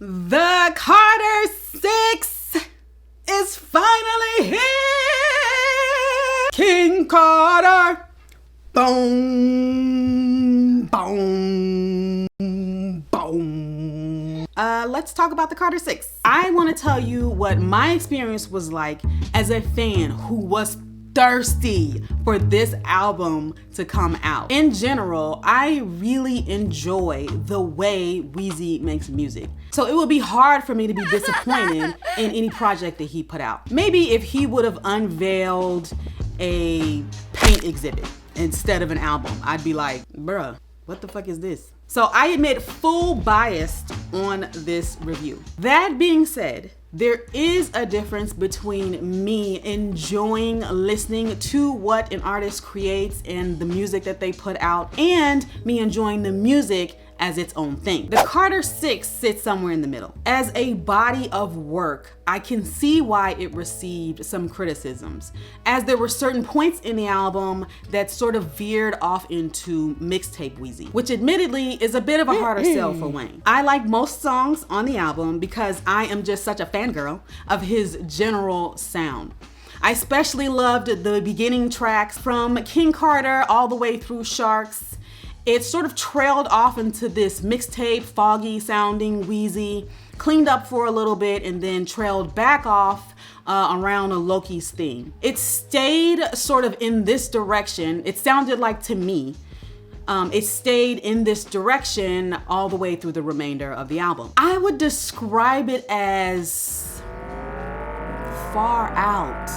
The Carter 6 is finally here. King Carter. Boom, boom, boom. Let's talk about the Carter 6. I want to tell you what my experience was like as a fan who was thirsty for this album to come out. In general, I really enjoy the way Weezy makes music. So it would be hard for me to be disappointed in any project that he put out. Maybe if he would have unveiled a paint exhibit instead of an album, I'd be like, bruh, what the fuck is this? So I admit full bias on this review. That being said, there is a difference between me enjoying listening to what an artist creates and the music that they put out, and me enjoying the music as its own thing. The Carter 6 sits somewhere in the middle. As a body of work, I can see why it received some criticisms, as there were certain points in the album that sort of veered off into mixtape Weezy, which admittedly is a bit of a harder sell for Wayne. I like most songs on the album because I am just such a fangirl of his general sound. I especially loved the beginning tracks from King Carter all the way through Sharks. It sort of trailed off into this mixtape, foggy sounding Weezy, cleaned up for a little bit, and then trailed back off around a Loki's theme. It stayed sort of in this direction. It sounded like to me, it stayed in this direction all the way through the remainder of the album. I would describe it as far out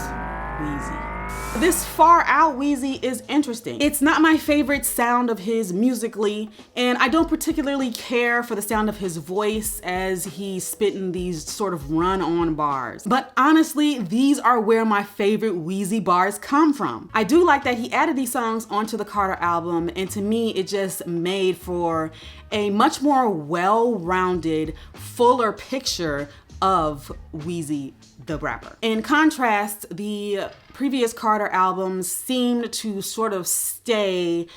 Weezy. This far out Weezy is interesting. It's not my favorite sound of his musically, and I don't particularly care for the sound of his voice as he's spitting these sort of run-on bars. But honestly, these are where my favorite Weezy bars come from. I do like that he added these songs onto the Carter album, and to me, it just made for a much more well-rounded, fuller picture of Weezy the rapper. In contrast, the previous Carter albums seemed to sort of stay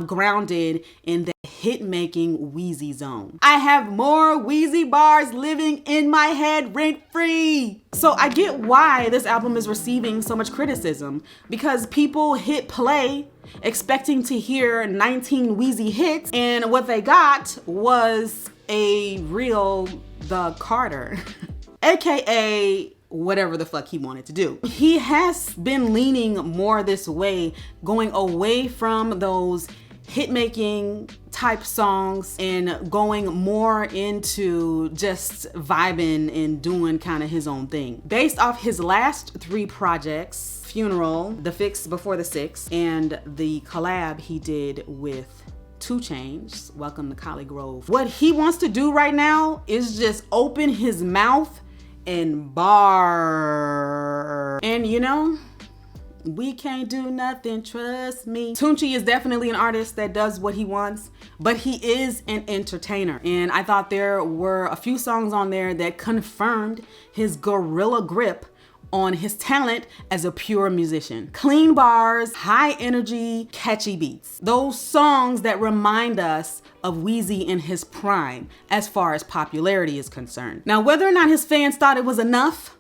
grounded in the hit-making Weezy zone. I have more Weezy bars living in my head rent-free. So I get why this album is receiving so much criticism, because people hit play expecting to hear 19 Weezy hits, and what they got was a real The Carter, AKA whatever the fuck he wanted to do. He has been leaning more this way, going away from those hit-making type songs and going more into just vibing and doing kind of his own thing. Based off his last 3 projects, Funeral, The Fix Before the 6, and the collab he did with 2 Chainz, Welcome to Collie Grove. What he wants to do right now is just open his mouth and bar. And you know, we can't do nothing, trust me. Tunechi is definitely an artist that does what he wants, but he is an entertainer. And I thought there were a few songs on there that confirmed his gorilla grip on his talent as a pure musician. Clean bars, high energy, catchy beats. Those songs that remind us of Weezy in his prime as far as popularity is concerned. Now, whether or not his fans thought it was enough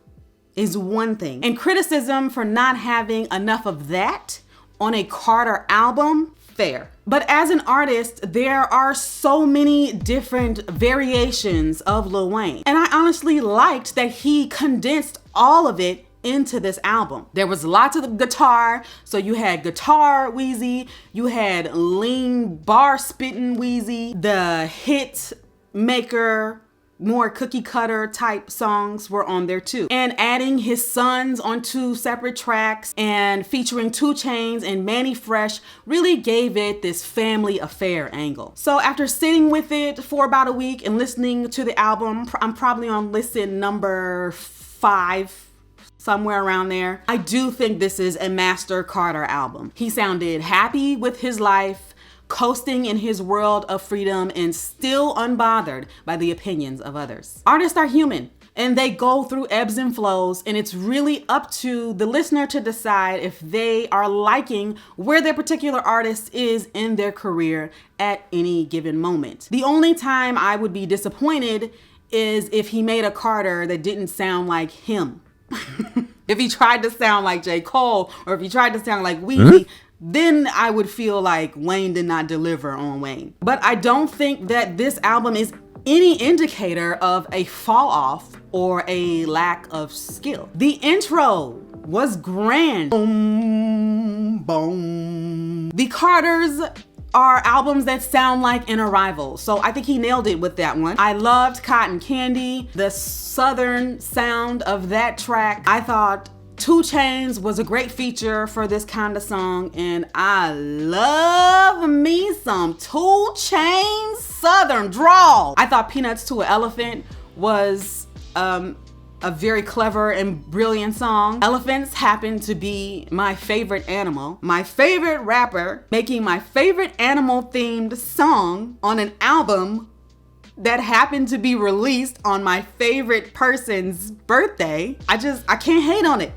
is one thing, and criticism for not having enough of that on a Carter album, fair. But as an artist, there are so many different variations of Lil Wayne. And I honestly liked that he condensed all of it into this album. There was lots of guitar. So you had guitar Weezy, you had lean bar spitting Weezy, the hit maker, more cookie cutter type songs were on there too. And adding his sons on 2 separate tracks and featuring 2 Chainz and Manny Fresh really gave it this family affair angle. So after sitting with it for about a week and listening to the album, I'm probably on listen number 5, somewhere around there. I do think this is a master Carter album. He sounded happy with his life, coasting in his world of freedom, and still unbothered by the opinions of others. Artists are human and they go through ebbs and flows, and it's really up to the listener to decide if they are liking where their particular artist is in their career at any given moment. The only time I would be disappointed is if he made a Carter that didn't sound like him. If he tried to sound like J. Cole, or if he tried to sound like Weezy, then I would feel like Wayne did not deliver on Wayne. But I don't think that this album is any indicator of a fall off or a lack of skill. The intro was grand. Boom, boom. The Carters are albums that sound like an arrival. So I think he nailed it with that one. I loved Cotton Candy, the southern sound of that track. I thought 2 Chainz was a great feature for this kind of song, and I love me some 2 Chainz southern drawl. I thought Peanuts to an Elephant was a very clever and brilliant song. Elephants happen to be my favorite animal. My favorite rapper making my favorite animal themed song on an album that happened to be released on my favorite person's birthday. I can't hate on it.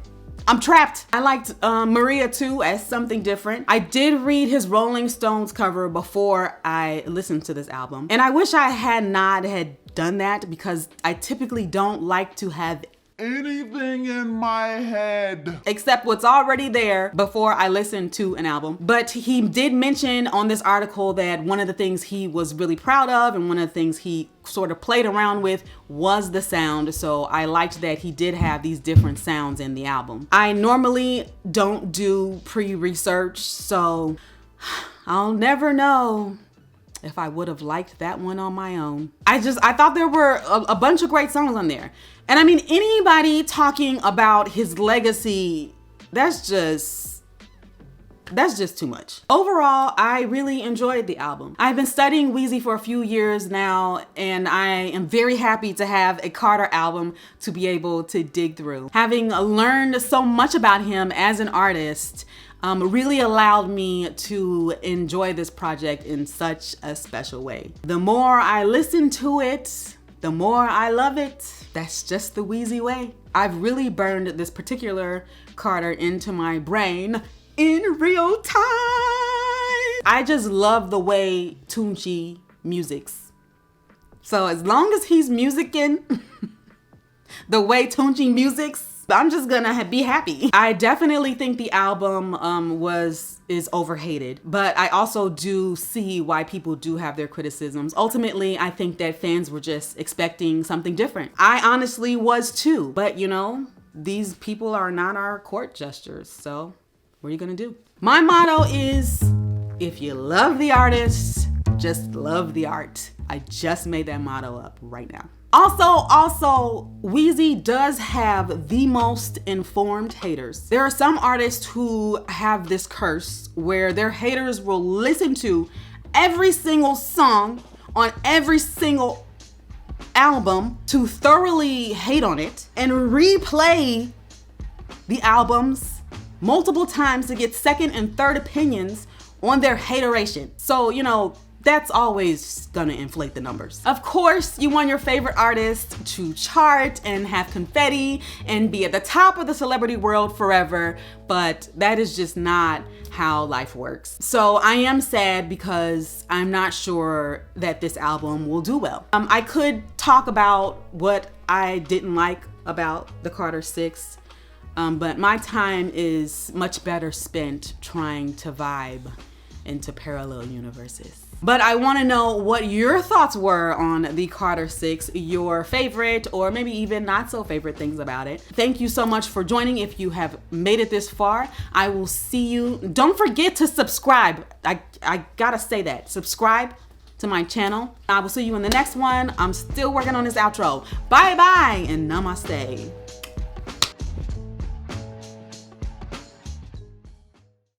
I'm trapped. I liked Maria too as something different. I did read his Rolling Stones cover before I listened to this album. And I wish I had not had done that, because I typically don't like to have anything in my head except what's already there before I listen to an album. But he did mention on this article that one of the things he was really proud of and one of the things he sort of played around with was the sound. So I liked that he did have these different sounds in the album. I normally don't do pre-research, so I'll never know if I would have liked that one on my own. I thought there were a bunch of great songs on there. And I mean, anybody talking about his legacy, that's just too much. Overall, I really enjoyed the album. I've been studying Weezy for a few years now, and I am very happy to have a Carter album to be able to dig through. Having learned so much about him as an artist, really allowed me to enjoy this project in such a special way. The more I listen to it, the more I love it. That's just the Weezy way. I've really burned this particular Carter into my brain in real time. I just love the way Tunechi musics. So as long as he's musicking the way Tunechi musics, I'm just gonna be happy. I definitely think the album is overhated, but I also do see why people do have their criticisms. Ultimately, I think that fans were just expecting something different. I honestly was too, but you know, these people are not our court jesters, so what are you gonna do? My motto is, if you love the artist, just love the art. I just made that motto up right now. Also, Weezy does have the most informed haters. There are some artists who have this curse where their haters will listen to every single song on every single album to thoroughly hate on it and replay the albums multiple times to get second and third opinions on their hateration. So, you know, that's always gonna inflate the numbers. Of course, you want your favorite artist to chart and have confetti and be at the top of the celebrity world forever, but that is just not how life works. So I am sad because I'm not sure that this album will do well. I could talk about what I didn't like about the Carter 6, but my time is much better spent trying to vibe into parallel universes. But I want to know what your thoughts were on the Carter 6, your favorite or maybe even not so favorite things about it. Thank you so much for joining. If you have made it this far, I will see you. Don't forget to subscribe. I gotta say that. Subscribe to my channel. I will see you in the next one. I'm still working on this outro. Bye bye and namaste.